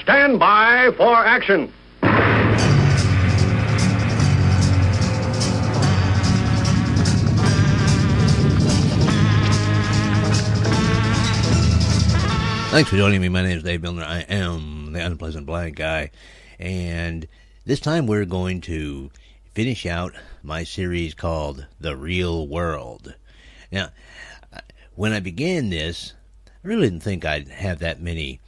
stand by for action. Thanks for joining me. My name is Dave Milner. I am the Unpleasant Blind Guy. And this time we're going to finish out my series called The Real World. Now, when I began this, I really didn't think I'd have that many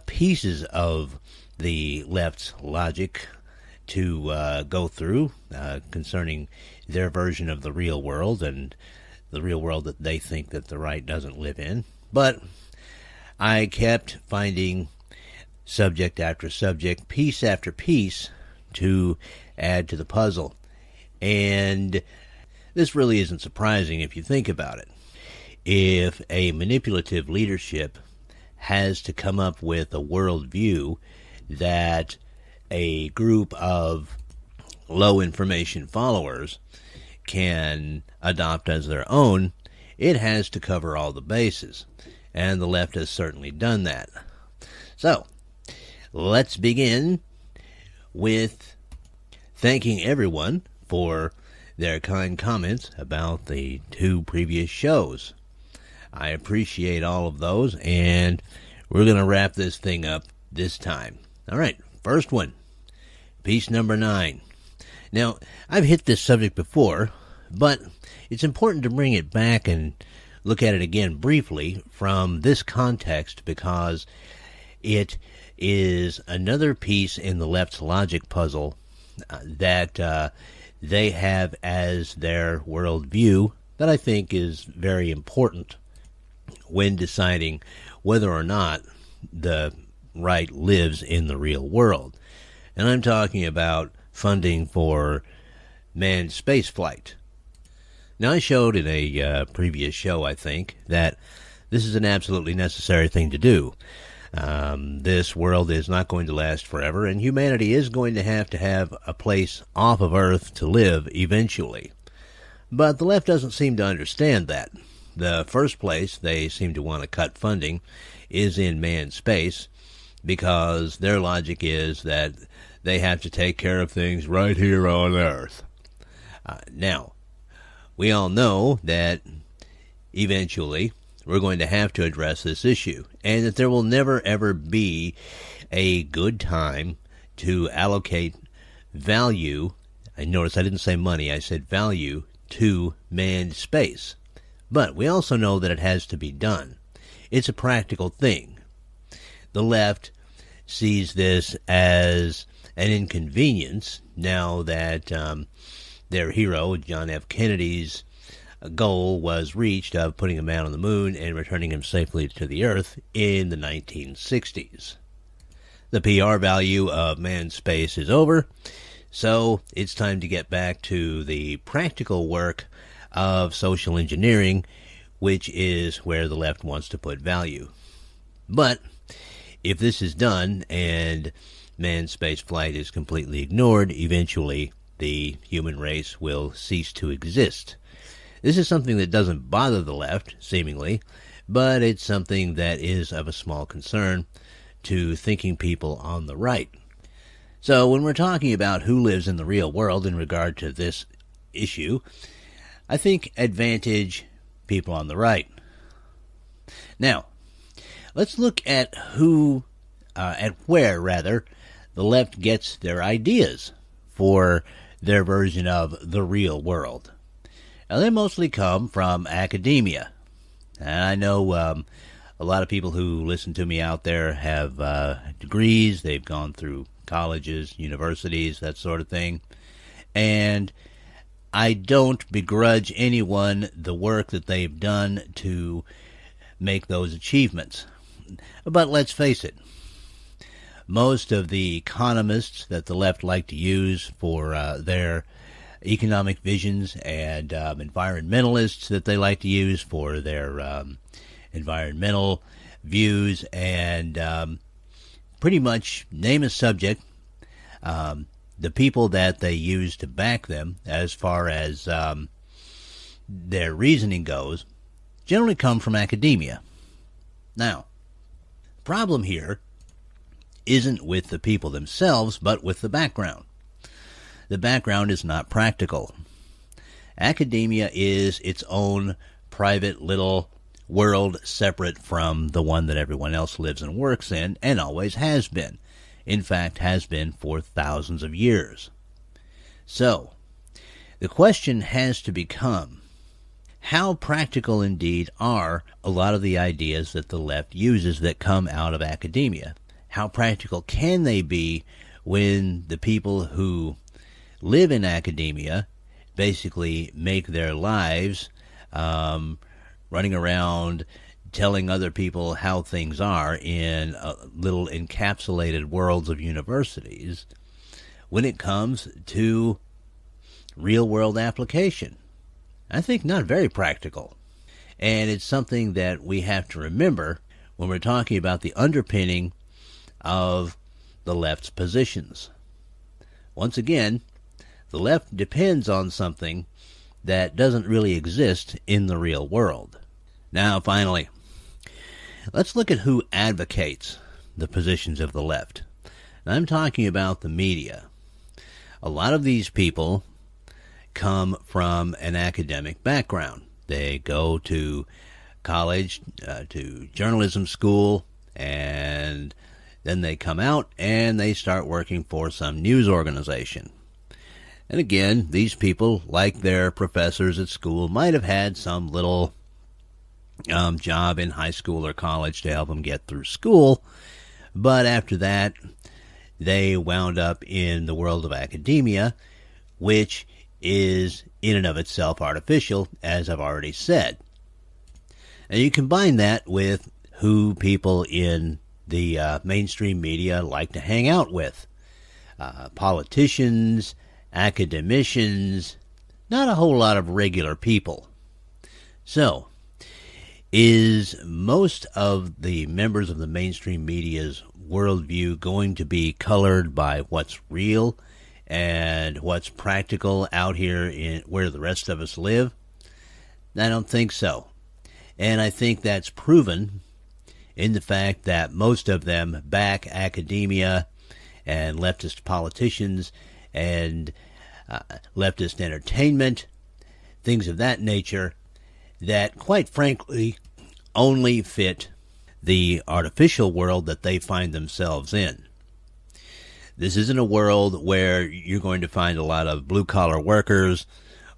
pieces of the left's logic to go through concerning their version of the real world and the real world that they think that the right doesn't live in. But I kept finding subject after subject, piece after piece, to add to the puzzle. And this really isn't surprising if you think about it. If a manipulative leadership has to come up with a worldview that a group of low information followers can adopt as their own, it has to cover all the bases. And the left has certainly done that. So, let's begin with thanking everyone for their kind comments about the 2 previous shows. I appreciate all of those, and we're going to wrap this thing up this time. All right, first one, piece number 9. Now, I've hit this subject before, but it's important to bring it back and look at it again briefly from this context, because it is another piece in the left's logic puzzle that they have as their worldview that I think is very important when deciding whether or not the right lives in the real world. And I'm talking about funding for manned space flight. Now, I showed in a previous show, I think, that this is an absolutely necessary thing to do. This world is not going to last forever, and humanity is going to have a place off of Earth to live eventually. But the left doesn't seem to understand that. The first place they seem to want to cut funding is in manned space, because their logic is that they have to take care of things right here on Earth. Now, we all know that eventually we're going to have to address this issue, and that there will never ever be a good time to allocate value. And notice I didn't say money, I said value to manned space. But we also know that it has to be done. It's a practical thing. The left sees this as an inconvenience now that their hero, John F. Kennedy's goal was reached of putting a man on the moon and returning him safely to the Earth in the 1960s. The PR value of manned space is over, so it's time to get back to the practical work of social engineering, which is where the left wants to put value. But if this is done and manned space flight is completely ignored, eventually the human race will cease to exist. This is something that doesn't bother the left, seemingly, but it's something that is of a small concern to thinking people on the right. So when we're talking about who lives in the real world in regard to this issue, I think advantage people on the right. Now, let's look at where the left gets their ideas for their version of the real world. Now, they mostly come from academia. And I know a lot of people who listen to me out there have degrees. They've gone through colleges, universities, that sort of thing. And I don't begrudge anyone the work that they've done to make those achievements. But let's face it, most of the economists that the left like to use for their economic visions, and environmentalists that they like to use for their environmental views, and pretty much name a subject, the people that they use to back them as far as their reasoning goes generally come from academia. Now, the problem here isn't with the people themselves, but with the background. The background is not practical. Academia is its own private little world separate from the one that everyone else lives and works in, and always has been. In fact, has been for thousands of years. So, the question has to become, how practical indeed are a lot of the ideas that the left uses that come out of academia? How practical can they be when the people who live in academia basically make their lives running around telling other people how things are in little encapsulated worlds of universities when it comes to real-world application? I think not very practical. And it's something that we have to remember when we're talking about the underpinning of the left's positions. Once again, the left depends on something that doesn't really exist in the real world. Now, finally, let's look at who advocates the positions of the left. And I'm talking about the media. A lot of these people come from an academic background. They go to college, to journalism school, and then they come out and they start working for some news organization. And again, these people, like their professors at school, might have had some little job in high school or college to help them get through school. But after that, they wound up in the world of academia, which is in and of itself artificial, as I've already said. And you combine that with who people in the mainstream media like to hang out with. Politicians, academicians, not a whole lot of regular people. So, is most of the members of the mainstream media's worldview going to be colored by what's real and what's practical out here in where the rest of us live? I don't think so. And I think that's proven in the fact that most of them back academia and leftist politicians and leftist entertainment, things of that nature, that quite frankly only fit the artificial world that they find themselves in. This isn't a world where you're going to find a lot of blue-collar workers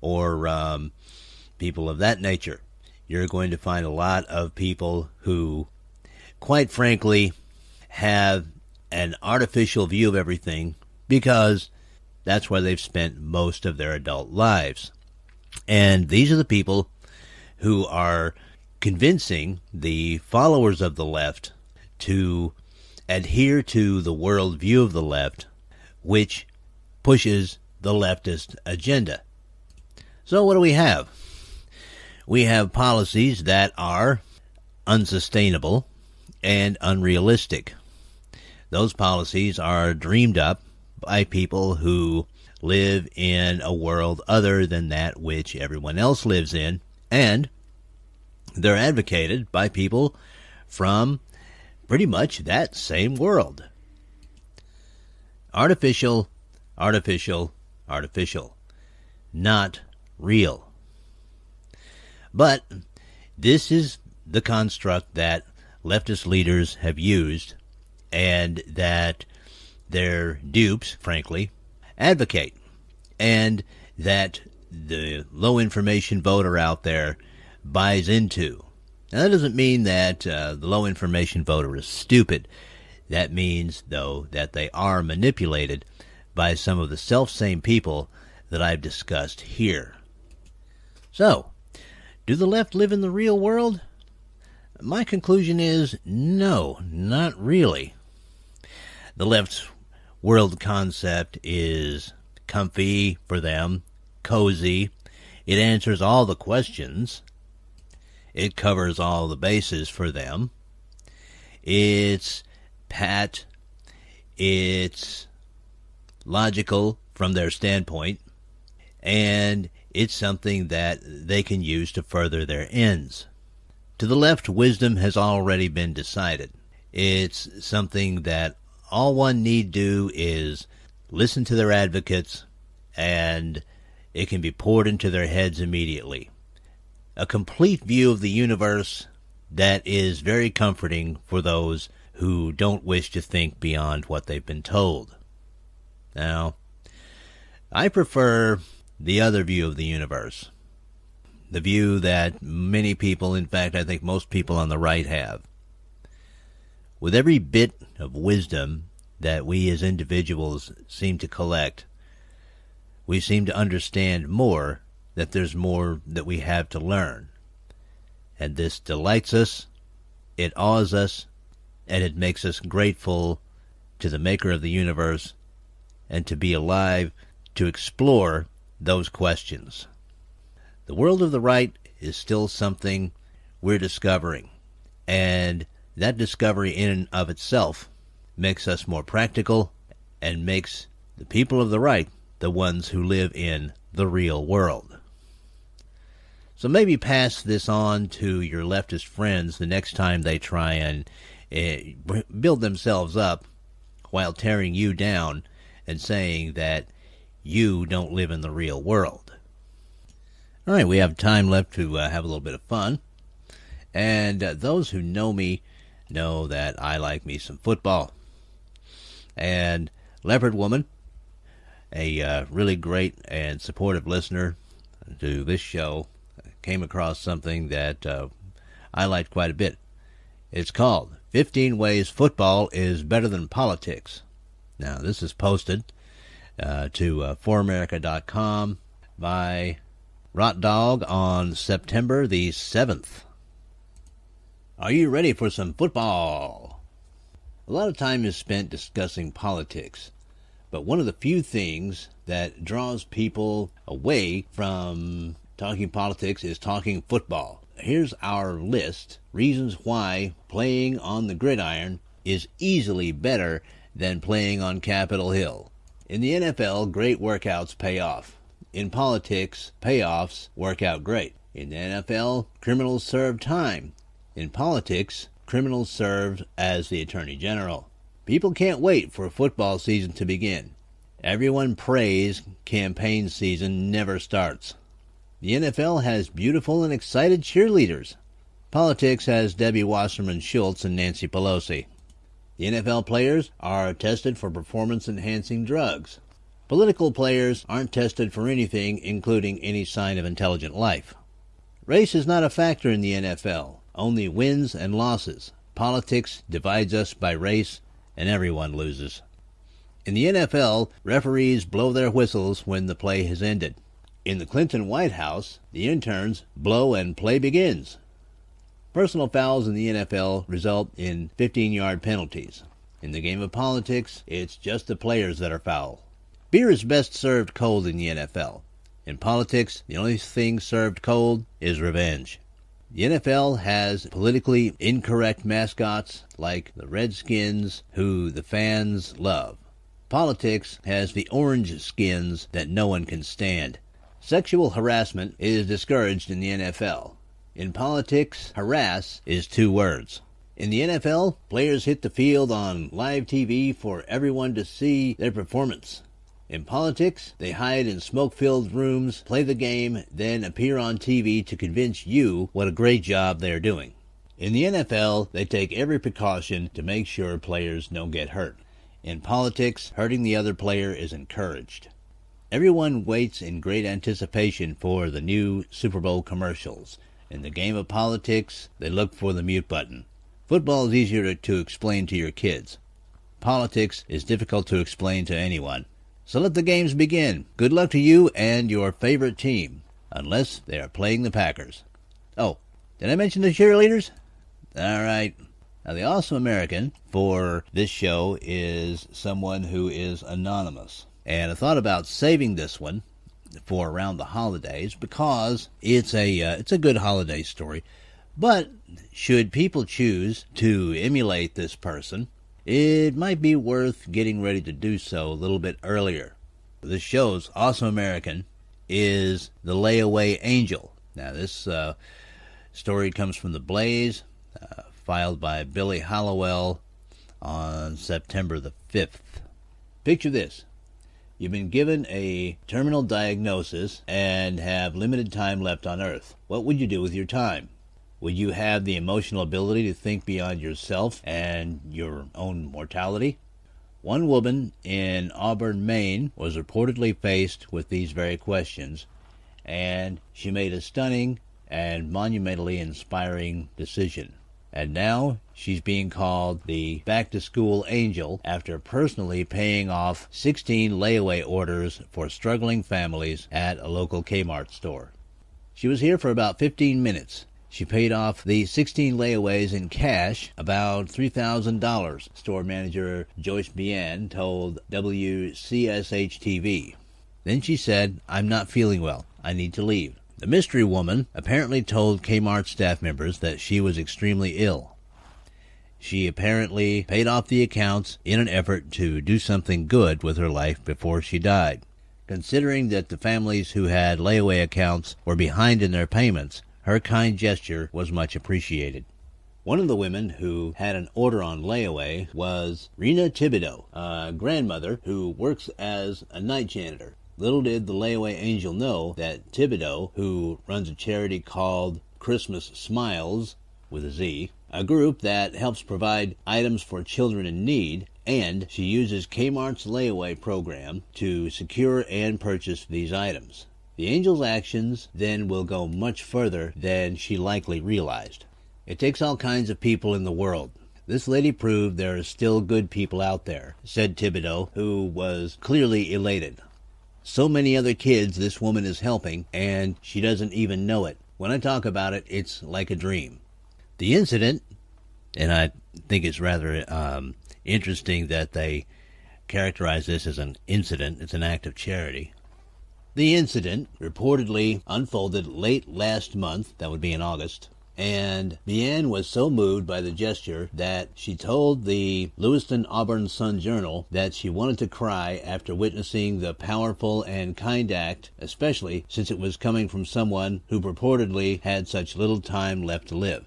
or people of that nature. You're going to find a lot of people who, quite frankly, have an artificial view of everything because that's where they've spent most of their adult lives. And these are the people who are convincing the followers of the left to adhere to the worldview of the left, which pushes the leftist agenda. So what do we have? We have policies that are unsustainable and unrealistic. Those policies are dreamed up by people who live in a world other than that which everyone else lives in, and they're advocated by people from pretty much that same world. Artificial, artificial, artificial. Not real. But this is the construct that leftist leaders have used and that their dupes, frankly, advocate. And that the low-information voter out there buys into. Now, that doesn't mean that the low-information voter is stupid. That means, though, that they are manipulated by some of the self-same people that I've discussed here. So, do the left live in the real world? My conclusion is no, not really. The left's world concept is comfy for them, cozy. It answers all the questions. It covers all the bases for them. It's pat. It's logical from their standpoint. And it's something that they can use to further their ends. To the left, wisdom has already been decided. It's something that all one need do is listen to their advocates, and it can be poured into their heads immediately. A complete view of the universe that is very comforting for those who don't wish to think beyond what they've been told. Now, I prefer the other view of the universe, the view that many people, in fact, I think most people on the right have. With every bit of wisdom that we as individuals seem to collect, we seem to understand more that there's more that we have to learn. And this delights us, it awes us, and it makes us grateful to the maker of the universe and to be alive to explore those questions. The world of the right is still something we're discovering, and that discovery in and of itself makes us more practical and makes the people of the right the ones who live in the real world. So maybe pass this on to your leftist friends the next time they try and build themselves up while tearing you down and saying that you don't live in the real world. All right, we have time left to have a little bit of fun. And those who know me know that I like me some football. And Leopard Woman, a really great and supportive listener to this show, came across something that I liked quite a bit. It's called 15 Ways Football is Better Than Politics. Now, this is posted to foramerica.com by Rot Dog on September the 7th. Are you ready for some football? A lot of time is spent discussing politics, but one of the few things that draws people away from talking politics is talking football. Here's our list. Reasons why playing on the gridiron is easily better than playing on Capitol Hill. In the NFL, great workouts pay off. In politics, payoffs work out great. In the NFL, criminals serve time. In politics, criminals serve as the Attorney General. People can't wait for football season to begin. Everyone prays campaign season never starts. The NFL has beautiful and excited cheerleaders. Politics has Debbie Wasserman Schultz and Nancy Pelosi. The NFL players are tested for performance-enhancing drugs. Political players aren't tested for anything, including any sign of intelligent life. Race is not a factor in the NFL, only wins and losses. Politics divides us by race, and everyone loses. In the NFL, referees blow their whistles when the play has ended. In the Clinton White House, the interns blow and play begins. Personal fouls in the NFL result in 15-yard penalties. In the game of politics, it's just the players that are foul. Beer is best served cold in the NFL. In politics, the only thing served cold is revenge. The NFL has politically incorrect mascots like the Redskins, who the fans love. Politics has the orange skins that no one can stand. Sexual harassment is discouraged in the NFL. In politics, harass is 2 words. In the NFL, players hit the field on live TV for everyone to see their performance. In politics, they hide in smoke-filled rooms, play the game, then appear on TV to convince you what a great job they are doing. In the NFL, they take every precaution to make sure players don't get hurt. In politics, hurting the other player is encouraged. Everyone waits in great anticipation for the new Super Bowl commercials. In the game of politics, they look for the mute button. Football is easier to explain to your kids. Politics is difficult to explain to anyone. So let the games begin. Good luck to you and your favorite team, unless they are playing the Packers. Oh, did I mention the cheerleaders? All right. Now, the Awesome American for this show is someone who is anonymous. And I thought about saving this one for around the holidays because it's a good holiday story. But should people choose to emulate this person, it might be worth getting ready to do so a little bit earlier. This show's Awesome American is the Layaway Angel. Now, this story comes from The Blaze, filed by Billy Hallowell on September the 5th. Picture this. You've been given a terminal diagnosis and have limited time left on Earth. What would you do with your time? Would you have the emotional ability to think beyond yourself and your own mortality? One woman in Auburn, Maine, was reportedly faced with these very questions, and she made a stunning and monumentally inspiring decision. And now she's being called the back-to-school angel after personally paying off 16 layaway orders for struggling families at a local Kmart store. She was here for about 15 minutes. She paid off the 16 layaways in cash, about $3,000, store manager Joyce Bian told WCSH-TV. Then she said, "I'm not feeling well. I need to leave." The mystery woman apparently told Kmart staff members that she was extremely ill. She apparently paid off the accounts in an effort to do something good with her life before she died. Considering that the families who had layaway accounts were behind in their payments, her kind gesture was much appreciated. One of the women who had an order on layaway was Rena Thibodeau, a grandmother who works as a night janitor. Little did the layaway angel know that Thibodeau, who runs a charity called Christmas Smiles, with a Z, a group that helps provide items for children in need, and she uses Kmart's layaway program to secure and purchase these items. The angel's actions then will go much further than she likely realized. It takes all kinds of people in the world. This lady proved there are still good people out there, said Thibodeau, who was clearly elated. So many other kids this woman is helping, and she doesn't even know it. When I talk about it, it's like a dream. The incident, and I think it's rather interesting that they characterize this as an incident. It's an act of charity. The incident reportedly unfolded late last month, that would be in August, and Bian was so moved by the gesture that she told the Lewiston Auburn Sun-Journal that she wanted to cry after witnessing the powerful and kind act, especially since it was coming from someone who purportedly had such little time left to live.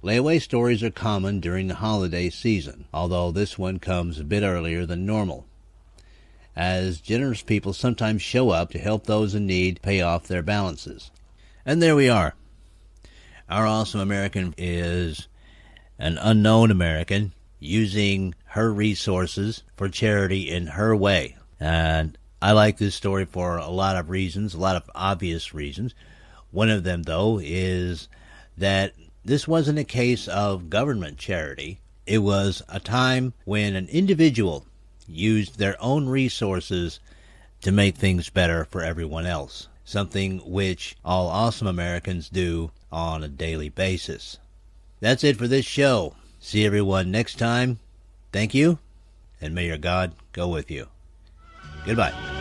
Layaway stories are common during the holiday season, although this one comes a bit earlier than normal, as generous people sometimes show up to help those in need pay off their balances. And there we are. Our awesome American is an unknown American using her resources for charity in her way. And I like this story for a lot of reasons, a lot of obvious reasons. One of them, though, is that this wasn't a case of government charity. It was a time when an individual used their own resources to make things better for everyone else, something which all awesome Americans do on a daily basis. That's it for this show. See everyone next time. Thank you, and may your God go with you. Goodbye.